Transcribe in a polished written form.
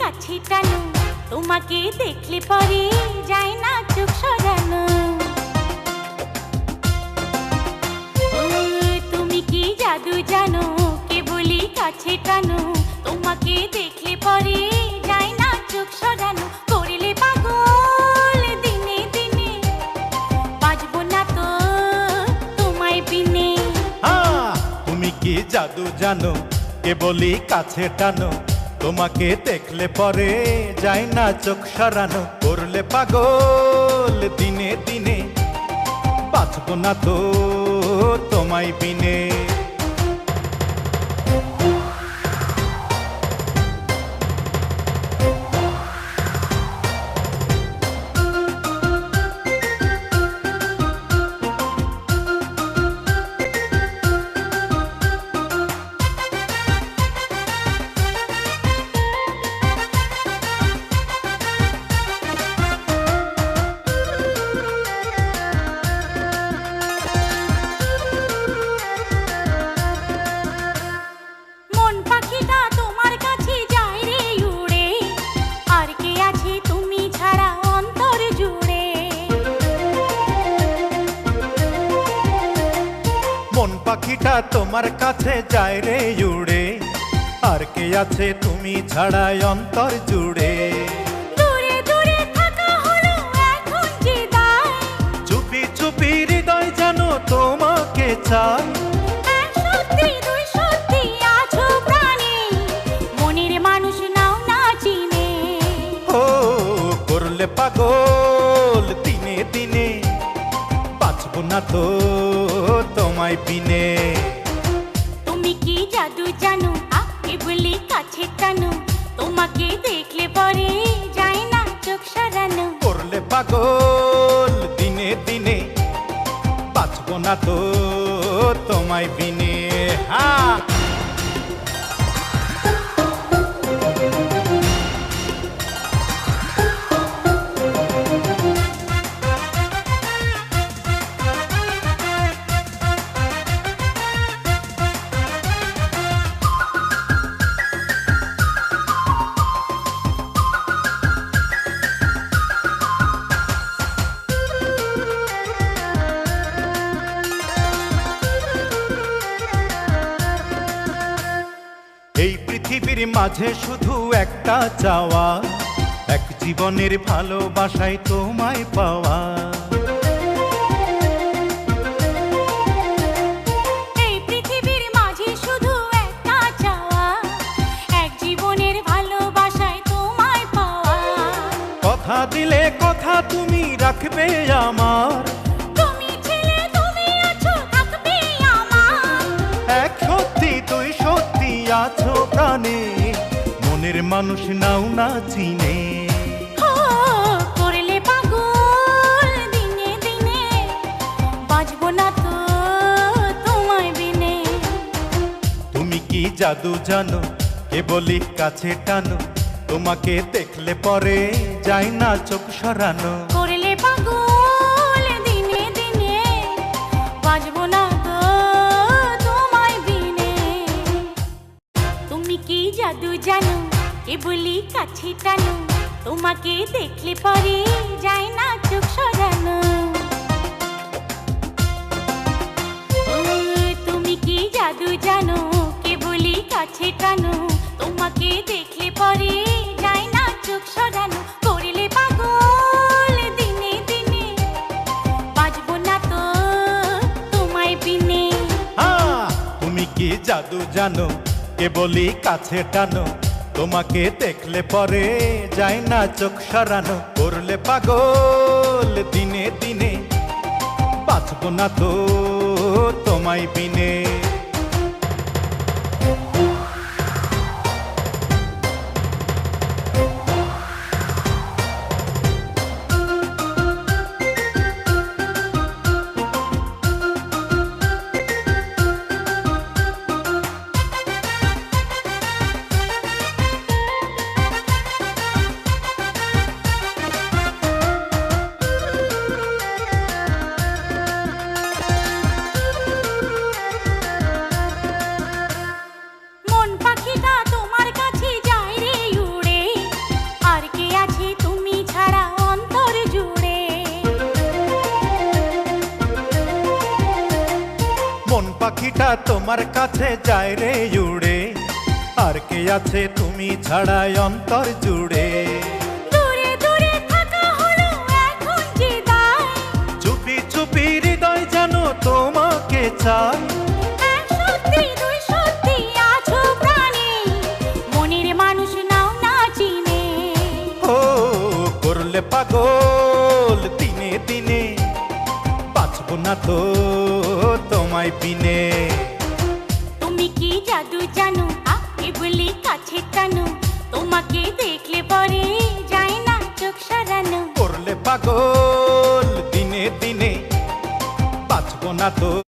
কাছে টানো, তোমাকে দেখলে পরে যায় না চোখ সরানো। তুমি কি জাদু জানো, কে বলি কাছে টানো, তোমাকে দেখলে পরে যায় না চোখ সরানো। করলে পাগল দিনে দিনে, বাজবো না তো তোমায় বিনে। তুমি কি জাদু জানো, কে বলি কাছে টানো, তোমাকে দেখলে পরে যায় না চোখ সরানো। করলে পাগল দিনে দিনে, বাঁচব না তো তোমায় বিনে। মন পাখিটা তোমার কাছে যায় রে উড়ে, আর কে আছে তুমি ছাড়া অন্তর জুড়ে। দূরে দূরে থাকা হলো এখন যে দায়, চুপি চুপি হৃদয় জানো তোমাকে চাই। এক সত্যি দুই সত্যি আছো প্রাণে, মনের মানুষ নাও না চিনে। ও করলে পাগল দিনে দিনে, বাঁচব না তো তোমায় বিনে। তুমি কি জাদু জানো, কে বলি কাছে টানো, তোমাকে দেখলে পরে যায় না চোখ সরানো। করলে পাগল দিনে দিনে, বাঁচব না তো তোমায় বিনে। এই পৃথিবীর মাঝে শুধু একটা চাওয়া, এক জীবনের ভালোবাসায় তোমায় পাওয়া। এই পৃথিবীর মাঝে শুধু একটা চাওয়া, এক জীবনের ভালোবাসায় তোমায় পাওয়া। কথা দিলে কথা তুমি রাখবে আমার, তুমি ছেলে তুমি আছো থাকবে আমার। এক সত্যি তুই সত্যি আছো প্রাণে, মনের মানুষ নাও না চিনে। করলে পাগল দিনে দিনে, বাজবো না তো তোমায় বিনে। তুমি কি জাদু জানো, কে বলি কাছে টানো, তোমাকে দেখলে পরে যায় না চোখ সরানো। করলে পাগল দিনে দিনে, বাজবো না তো তোমায় বিনে। তুমি কি জাদু জানো, কে বলি কাছে টানো, তোমাকে দেখলে পরে যায় না চোখ সরানো। তুমি কি জাদু জানো, কে বলি কাছে টানো, তোমাকে দেখলে পরে যায় না চোখ সরানো। করলে পাগল দিনে দিনে, বাজবো না তো তোমায় বিনে। তুমি কি জাদু জানো, কে বলি কাছে টানো, তোমাকে দেখলে পরে যায় না চোখ সরানো। করলে পাগল দিনে দিনে, বাঁচব না তো তোমায় বিনে। পাখিটা তোমার কাছে যায় রে উড়ে, আর কে আছে তুমি ছাড়াই অন্তর জুড়ে। দূরে দূরে থাকা হলো এখন যে দায়, চুপি চুপি হৃদয় যেন তোমাকে চায়। এক সত্যি দুই সত্যি আছো প্রাণে, মনের মানুষ নাও না চিনে। ও করলে পাগল দিনে দিনে, বাঁচবো না তো তোমায় বিনে। তুমি কি জাদু জানো আকে বলি কাছে টানো, তোমাকে দেখলে পরে যায় না চোখ সরানো। করলে পাগল দিনে দিনে, বাঁচবো না তো।